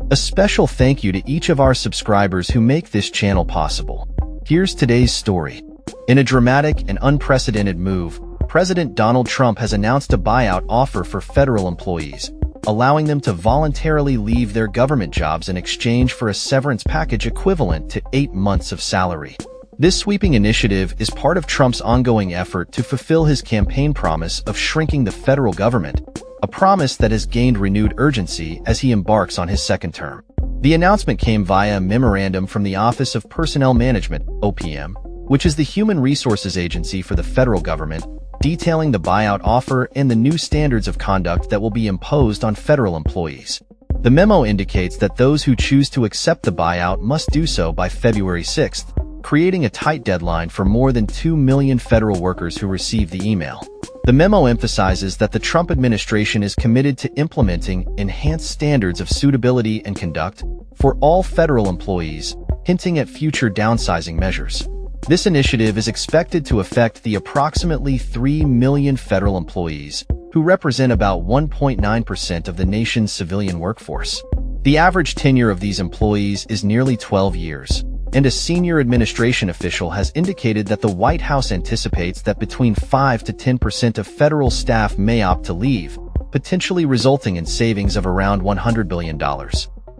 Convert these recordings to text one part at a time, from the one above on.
A special thank you to each of our subscribers who make this channel possible. Here's today's story. In a dramatic and unprecedented move, President Donald Trump has announced a buyout offer for federal employees, allowing them to voluntarily leave their government jobs in exchange for a severance package equivalent to 8 months of salary. This sweeping initiative is part of Trump's ongoing effort to fulfill his campaign promise of shrinking the federal government, a promise that has gained renewed urgency as he embarks on his second term. The announcement came via a memorandum from the Office of Personnel Management, OPM, which is the human resources agency for the federal government, detailing the buyout offer and the new standards of conduct that will be imposed on federal employees. The memo indicates that those who choose to accept the buyout must do so by February 6th, creating a tight deadline for more than 2 million federal workers who received the email. The memo emphasizes that the Trump administration is committed to implementing enhanced standards of suitability and conduct for all federal employees, hinting at future downsizing measures. This initiative is expected to affect the approximately 3 million federal employees, who represent about 1.9% of the nation's civilian workforce. The average tenure of these employees is nearly 12 years, and a senior administration official has indicated that the White House anticipates that between 5 to 10% of federal staff may opt to leave, potentially resulting in savings of around $100 billion.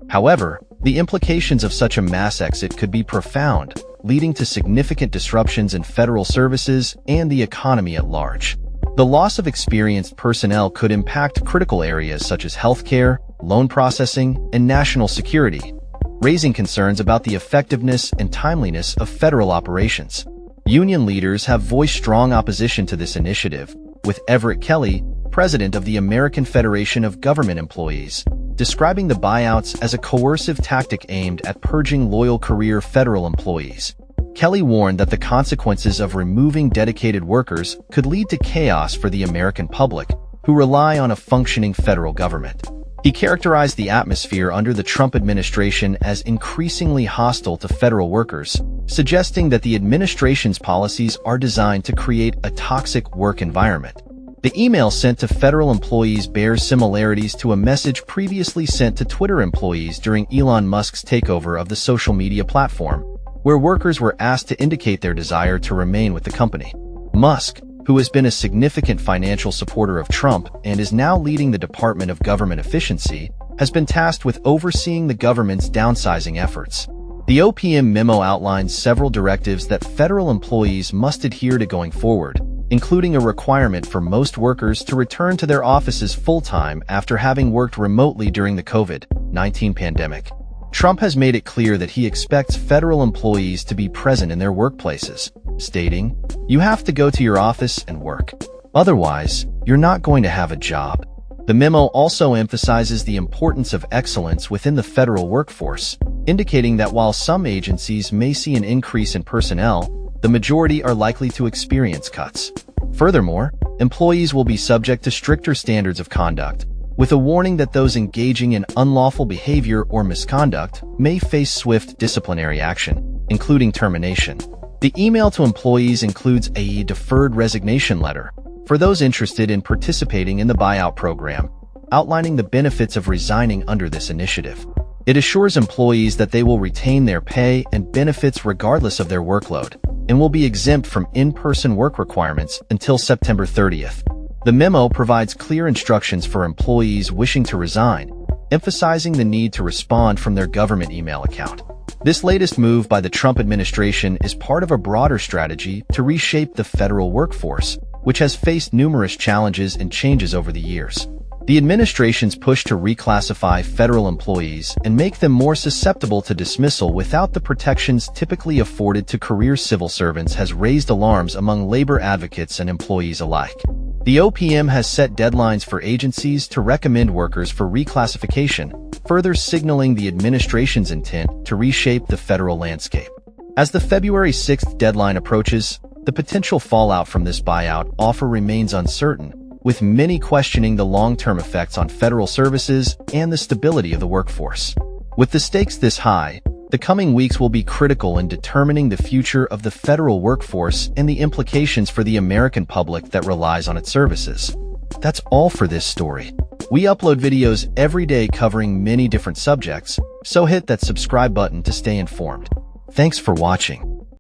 However, the implications of such a mass exit could be profound, leading to significant disruptions in federal services and the economy at large. The loss of experienced personnel could impact critical areas such as healthcare, loan processing, and national security, raising concerns about the effectiveness and timeliness of federal operations. Union leaders have voiced strong opposition to this initiative, with Everett Kelly, president of the American Federation of Government Employees, describing the buyouts as a coercive tactic aimed at purging loyal career federal employees. Kelly warned that the consequences of removing dedicated workers could lead to chaos for the American public, who rely on a functioning federal government. He characterized the atmosphere under the Trump administration as increasingly hostile to federal workers, suggesting that the administration's policies are designed to create a toxic work environment. The email sent to federal employees bears similarities to a message previously sent to Twitter employees during Elon Musk's takeover of the social media platform, where workers were asked to indicate their desire to remain with the company. Musk, who has been a significant financial supporter of Trump and is now leading the Department of Government Efficiency, has been tasked with overseeing the government's downsizing efforts. The OPM memo outlines several directives that federal employees must adhere to going forward, including a requirement for most workers to return to their offices full-time after having worked remotely during the COVID-19 pandemic. Trump has made it clear that he expects federal employees to be present in their workplaces, stating, "You have to go to your office and work. Otherwise, you're not going to have a job." The memo also emphasizes the importance of excellence within the federal workforce, indicating that while some agencies may see an increase in personnel, the majority are likely to experience cuts. Furthermore, employees will be subject to stricter standards of conduct, with a warning that those engaging in unlawful behavior or misconduct may face swift disciplinary action, including termination. The email to employees includes a deferred resignation letter for those interested in participating in the buyout program, outlining the benefits of resigning under this initiative. It assures employees that they will retain their pay and benefits regardless of their workload, and will be exempt from in-person work requirements until September 30th. The memo provides clear instructions for employees wishing to resign, emphasizing the need to respond from their government email account. This latest move by the Trump administration is part of a broader strategy to reshape the federal workforce, which has faced numerous challenges and changes over the years. The administration's push to reclassify federal employees and make them more susceptible to dismissal without the protections typically afforded to career civil servants has raised alarms among labor advocates and employees alike. The OPM has set deadlines for agencies to recommend workers for reclassification, further signaling the administration's intent to reshape the federal landscape. As the February 6th deadline approaches, the potential fallout from this buyout offer remains uncertain, with many questioning the long-term effects on federal services and the stability of the workforce. With the stakes this high, the coming weeks will be critical in determining the future of the federal workforce and the implications for the American public that relies on its services. That's all for this story. We upload videos every day covering many different subjects, so hit that subscribe button to stay informed. Thanks for watching.